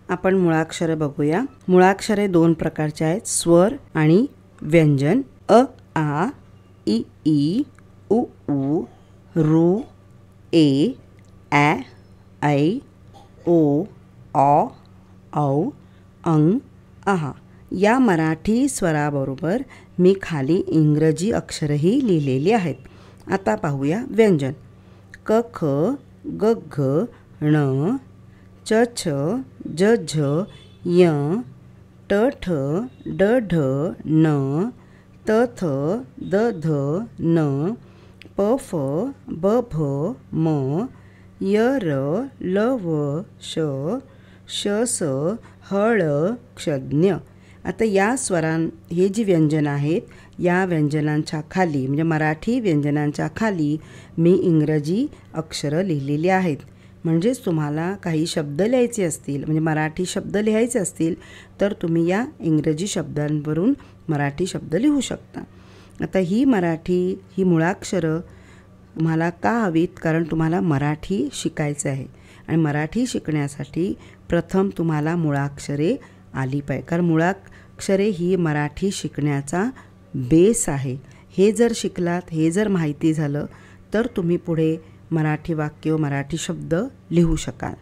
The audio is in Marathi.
आपण मुळाक्षरे बघूया। मुळाक्षरे दोन प्रकारचे आहेत, स्वर आणि व्यंजन। अ आ इ ई उ ऊ ऋ ए ऐ ऐ ओ औ औ अंग आहा। या मराठी स्वराबरोबर मी खाली इंग्रजी अक्षरही लिहिलेली आहेत। आता पाहूया व्यंजन। क ख ग घ ण च छ ज झ य ट ठ ड ढ न त थ द ध न प फ ब भ म य र ल व श श स ह ळ क्ष। आता या हे जी व्यंजन आहेत, या व्यंजनांच्या खाली म्हणजे मराठी व्यंजनांच्या खाली मी इंग्रजी अक्षरं लिहिलेली आहेत। म्हणजेच तुम्हाला काही शब्द लिहायचे असतील, म्हणजे मराठी शब्द लिहायचे असतील, तर तुम्ही या इंग्रजी शब्दांवरून मराठी शब्द लिहू शकता। आता ही मुळाक्षरं तुम्हाला का हवीत? कारण तुम्हाला मराठी शिकायचं आहे आणि मराठी शिकण्यासाठी प्रथम तुम्हाला मुळाक्षरे आली पाहिजे, कारण मुळाक्षरे ही मराठी शिकण्याचा बेस आहे। हे जर शिकलात, हे जर माहिती झालं, तर तुम्ही पुढे मराठी वाक्य, मराठी शब्द लिहू शकाल।